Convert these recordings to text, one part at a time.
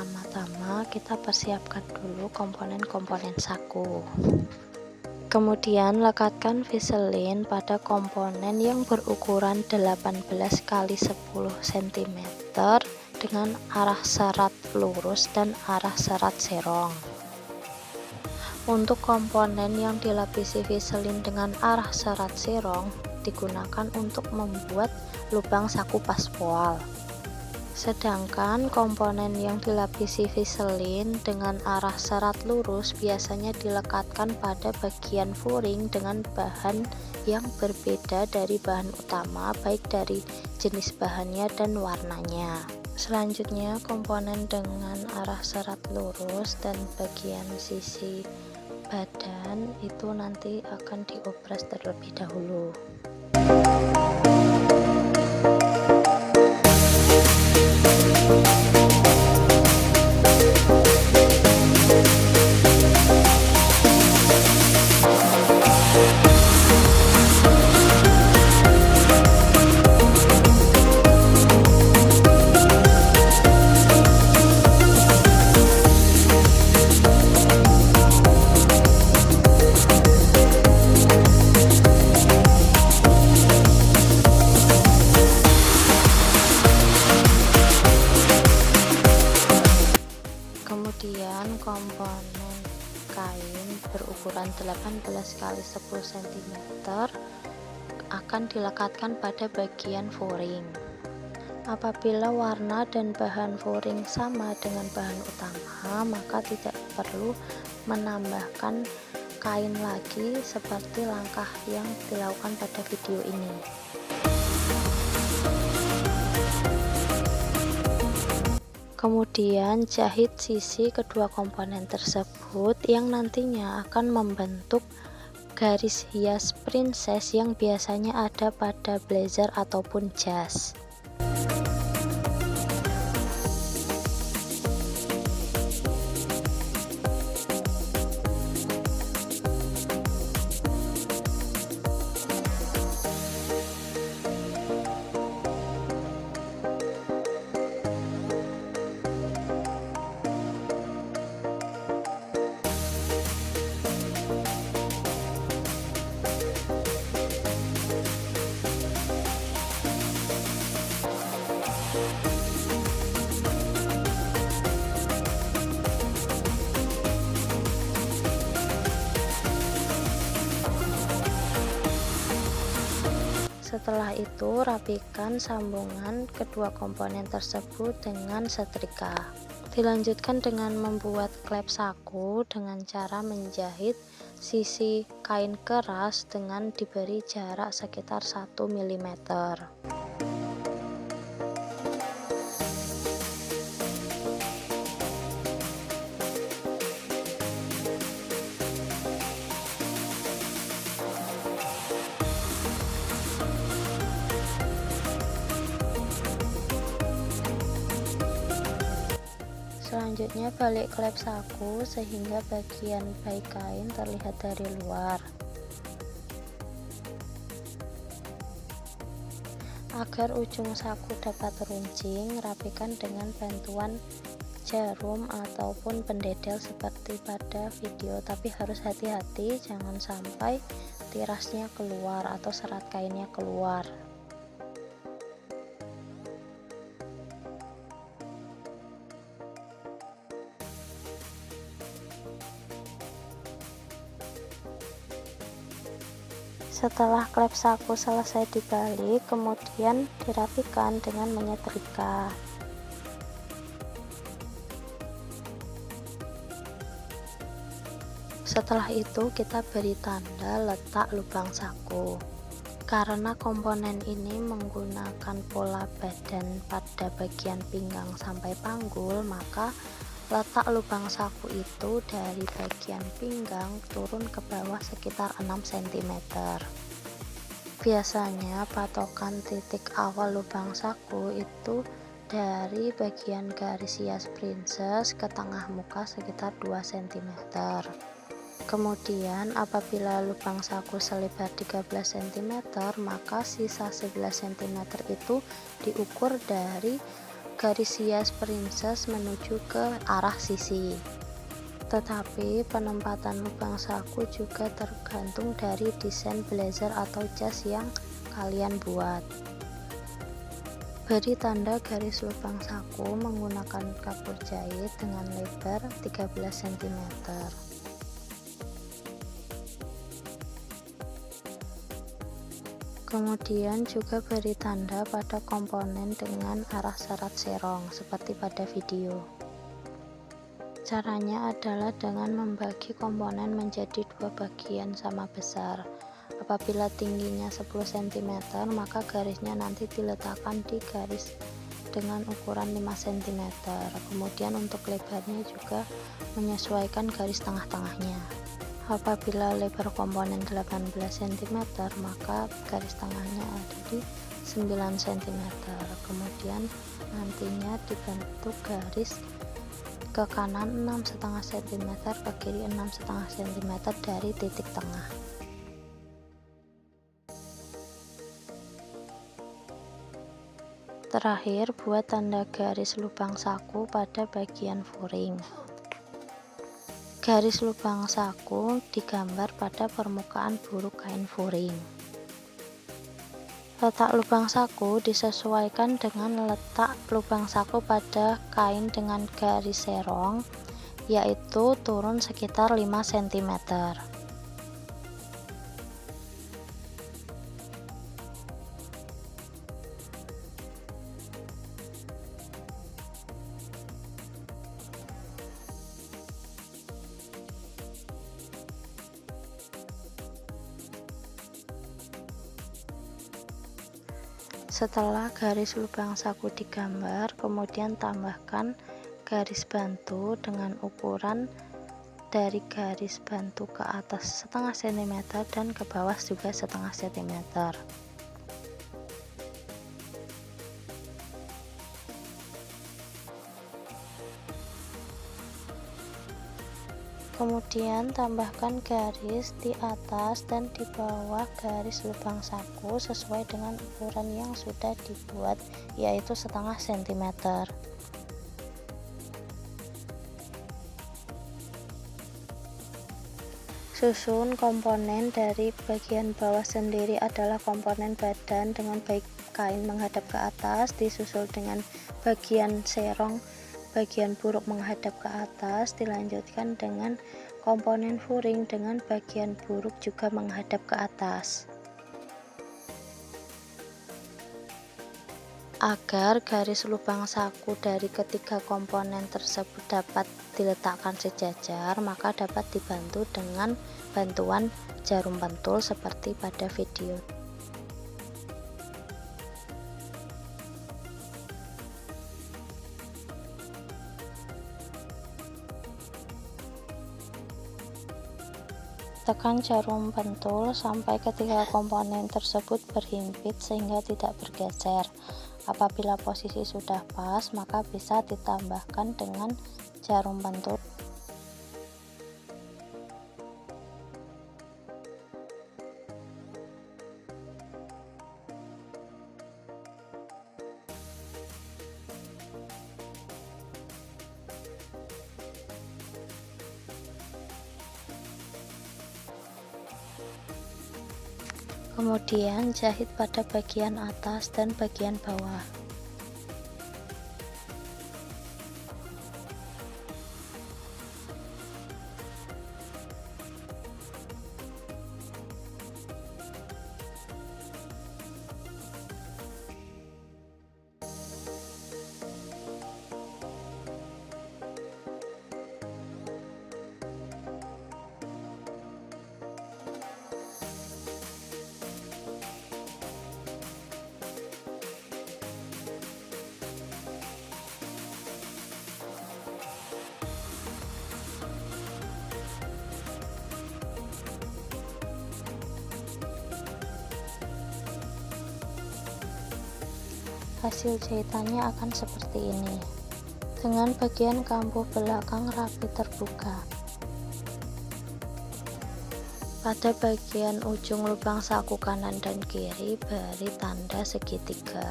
pertama-tama kita persiapkan dulu komponen-komponen saku. Kemudian lekatkan Vaseline pada komponen yang berukuran 18 x 10 cm dengan arah serat lurus dan arah serat serong. Untuk komponen yang dilapisi Vaseline dengan arah serat serong digunakan untuk membuat lubang saku paspoal. Sedangkan komponen yang dilapisi Vaseline dengan arah serat lurus biasanya dilekatkan pada bagian furing dengan bahan yang berbeda dari bahan utama, baik dari jenis bahannya dan warnanya. Selanjutnya, komponen dengan arah serat lurus dan bagian sisi badan itu nanti akan diopres terlebih dahulu. Kemudian komponen kain berukuran 18 x 10 cm akan dilekatkan pada bagian furing. Apabila warna dan bahan furing sama dengan bahan utama, maka tidak perlu menambahkan kain lagi seperti langkah yang dilakukan pada video ini. Kemudian jahit sisi kedua komponen tersebut yang nantinya akan membentuk garis hias princess yang biasanya ada pada blazer ataupun jas. Setelah itu, rapikan sambungan kedua komponen tersebut dengan setrika. Dilanjutkan dengan membuat klep saku dengan cara menjahit sisi kain keras dengan diberi jarak sekitar 1 mm. Selanjutnya balik klep saku sehingga bagian baik kain terlihat dari luar. Agar ujung saku dapat runcing, rapikan dengan bantuan jarum ataupun pendedel seperti pada video, tapi harus hati-hati jangan sampai tirasnya keluar atau serat kainnya keluar. Setelah klep saku selesai dibalik, kemudian dirapikan dengan menyetrika. Setelah itu kita beri tanda letak lubang saku. Karena komponen ini menggunakan pola badan pada bagian pinggang sampai panggul, maka letak lubang saku itu dari bagian pinggang turun ke bawah sekitar 6 cm. Biasanya patokan titik awal lubang saku itu dari bagian garis hias princess ke tengah muka sekitar 2 cm. Kemudian apabila lubang saku selebar 13 cm, maka sisa 11 cm itu diukur dari garis hias princess menuju ke arah sisi. Tetapi penempatan lubang saku juga tergantung dari desain blazer atau jas yang kalian buat. Beri tanda garis lubang saku menggunakan kapur jahit dengan lebar 13 cm. Kemudian juga beri tanda pada komponen dengan arah serat serong seperti pada video. Caranya adalah dengan membagi komponen menjadi dua bagian sama besar. Apabila tingginya 10 cm, maka garisnya nanti diletakkan di garis dengan ukuran 5 cm. Kemudian untuk lebarnya juga menyesuaikan garis tengah-tengahnya. Apabila lebar komponen 18 cm, maka garis tengahnya ada di 9 cm. Kemudian nantinya dibentuk garis ke kanan 6,5 cm, ke kiri 6,5 cm dari titik tengah. Terakhir, buat tanda garis lubang saku pada bagian furing. Garis lubang saku digambar pada permukaan buruk kain furing. Letak lubang saku disesuaikan dengan letak lubang saku pada kain dengan garis serong, yaitu turun sekitar 5 cm. Setelah garis lubang saku digambar, kemudian tambahkan garis bantu dengan ukuran dari garis bantu ke atas setengah cm dan ke bawah juga setengah cm. Kemudian tambahkan garis di atas dan di bawah garis lubang saku sesuai dengan ukuran yang sudah dibuat, yaitu setengah cm. Susun komponen dari bagian bawah sendiri adalah komponen badan dengan baik kain menghadap ke atas, disusul dengan bagian serong bagian buruk menghadap ke atas, dilanjutkan dengan komponen furing dengan bagian buruk juga menghadap ke atas. Agar garis lubang saku dari ketiga komponen tersebut dapat diletakkan sejajar, maka dapat dibantu dengan bantuan jarum pentul seperti pada video. Tekan jarum pentul sampai ketiga komponen tersebut berhimpit sehingga tidak bergeser. Apabila posisi sudah pas, maka bisa ditambahkan dengan jarum pentul. Kemudian jahit pada bagian atas dan bagian bawah. Hasil jahitannya akan seperti ini, dengan bagian kambuh belakang rapi terbuka. Pada bagian ujung lubang saku kanan dan kiri beri tanda segitiga.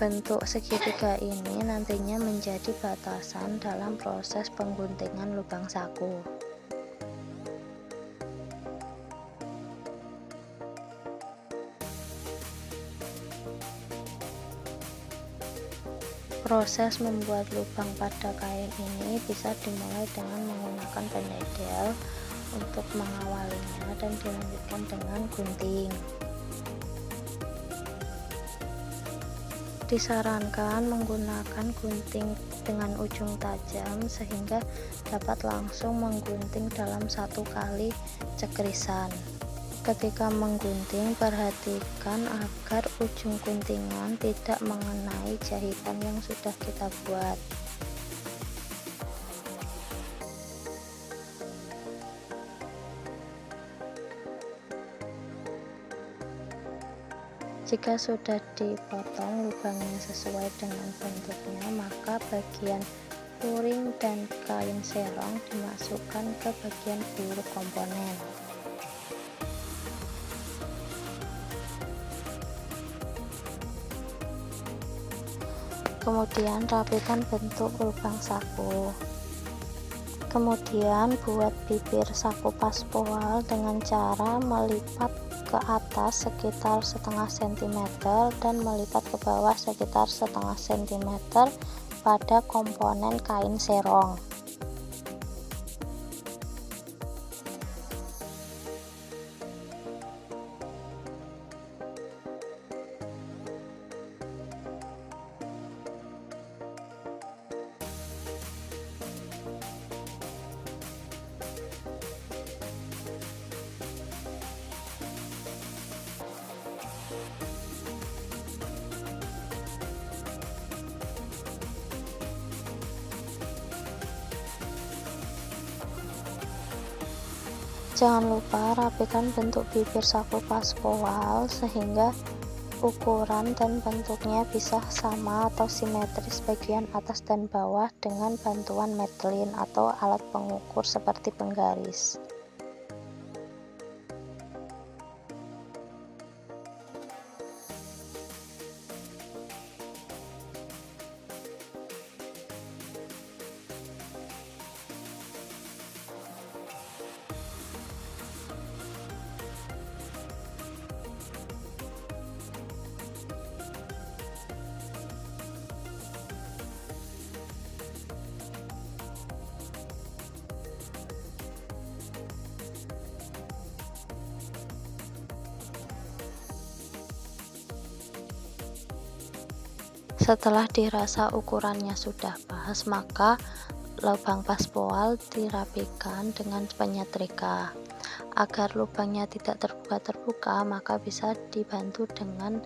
Bentuk segitiga ini nantinya menjadi batasan dalam proses pengguntingan lubang saku. Proses membuat lubang pada kain ini bisa dimulai dengan menggunakan penedel untuk mengawalinya dan dilanjutkan dengan gunting. Disarankan menggunakan gunting dengan ujung tajam sehingga dapat langsung menggunting dalam satu kali cekrisan. Ketika menggunting, perhatikan agar ujung guntingan tidak mengenai jahitan yang sudah kita buat. Jika sudah dipotong lubangnya sesuai dengan bentuknya, maka bagian puring dan kain serong dimasukkan ke bagian ulu komponen. Kemudian rapikan bentuk lubang saku. Kemudian buat bibir saku paspoal dengan cara melipat ke atas sekitar setengah sentimeter dan melipat ke bawah sekitar setengah sentimeter pada komponen kain serong. Jangan lupa rapikan bentuk bibir saku paspoal sehingga ukuran dan bentuknya bisa sama atau simetris bagian atas dan bawah dengan bantuan medlin atau alat pengukur seperti penggaris. Setelah dirasa ukurannya sudah pas, maka lubang paspoal dirapikan dengan penyetrika. Agar lubangnya tidak terbuka-terbuka, maka bisa dibantu dengan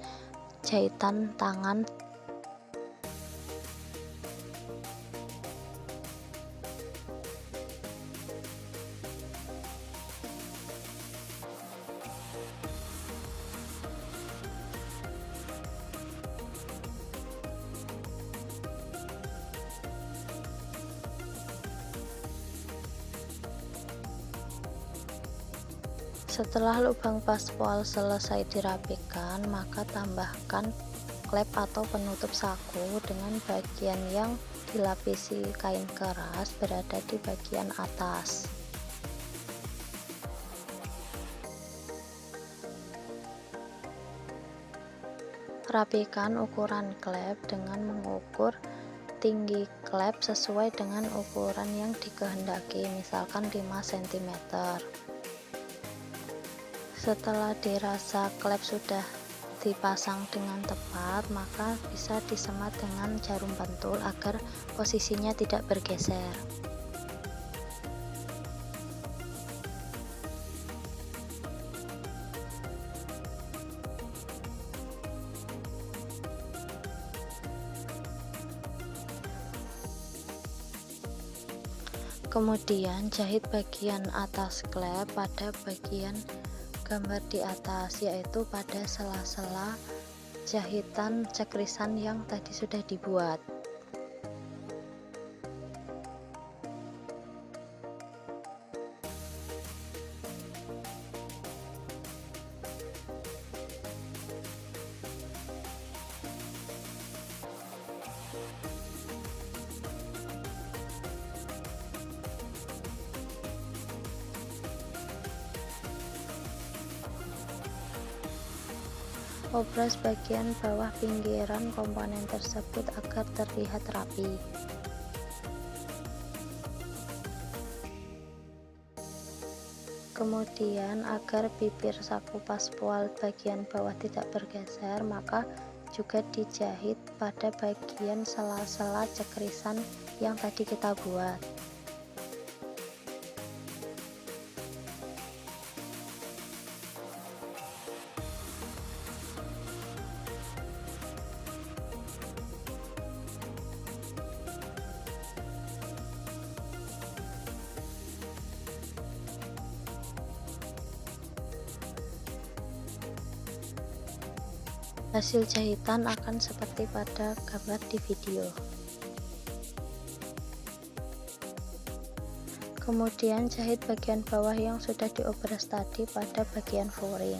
jahitan tangan. Setelah lubang paspoal selesai dirapikan, maka tambahkan klep atau penutup saku dengan bagian yang dilapisi kain keras berada di bagian atas. Rapikan ukuran klep dengan mengukur tinggi klep sesuai dengan ukuran yang dikehendaki, misalkan 5 cm. Setelah dirasa klep sudah dipasang dengan tepat, maka bisa disemat dengan jarum pentul agar posisinya tidak bergeser. Kemudian jahit bagian atas klep pada bagian gambar di atas, yaitu pada sela-sela jahitan cekrisan yang tadi sudah dibuat. Obras bagian bawah pinggiran komponen tersebut agar terlihat rapi. Kemudian agar bibir saku paspoal bagian bawah tidak bergeser, maka juga dijahit pada bagian sela-sela cekrisan yang tadi kita buat. Hasil jahitan akan seperti pada gambar di video. Kemudian jahit bagian bawah yang sudah diobras tadi pada bagian furing.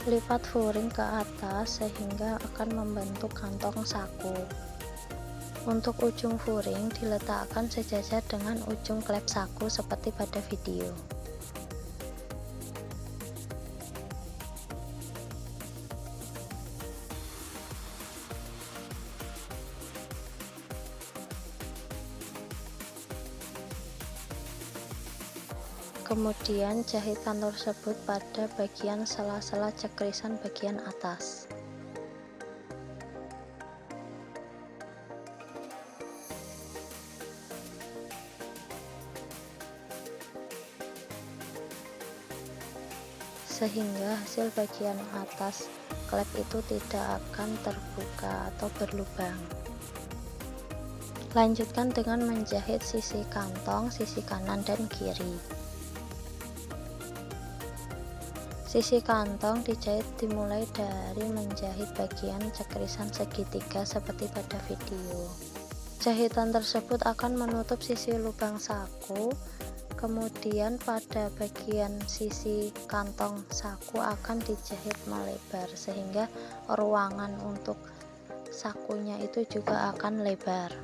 Lipat furing ke atas sehingga akan membentuk kantong saku. Untuk ujung furing diletakkan sejajar dengan ujung klep saku seperti pada video. Kemudian jahit kantong tersebut pada bagian sela-sela cekrisan bagian atas. Sehingga hasil bagian atas klep itu tidak akan terbuka atau berlubang. Lanjutkan dengan menjahit sisi kantong, sisi kanan dan kiri. Sisi kantong dijahit dimulai dari menjahit bagian cekrisan segitiga seperti pada video. Jahitan tersebut akan menutup sisi lubang saku, kemudian pada bagian sisi kantong saku akan dijahit melebar sehingga ruangan untuk sakunya itu juga akan lebar.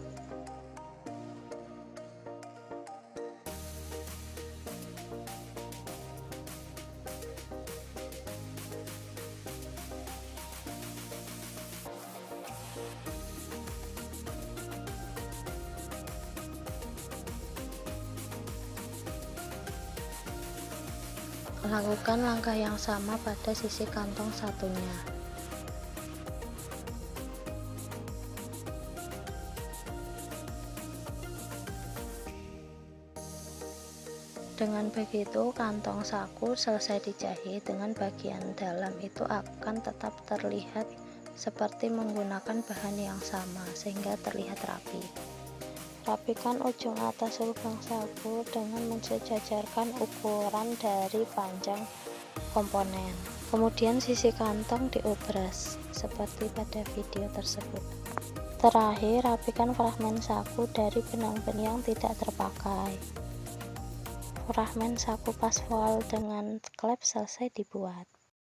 Lakukan langkah yang sama pada sisi kantong satunya. Dengan begitu kantong saku selesai dijahit, dengan bagian dalam itu akan tetap terlihat seperti menggunakan bahan yang sama sehingga terlihat rapi. Rapikan ujung atas lubang saku dengan mensejajarkan ukuran dari panjang komponen. Kemudian sisi kantong diobras seperti pada video tersebut. Terakhir, rapikan fragmen saku dari benang-benang yang tidak terpakai. Fragmen saku paspoal dengan klep selesai dibuat.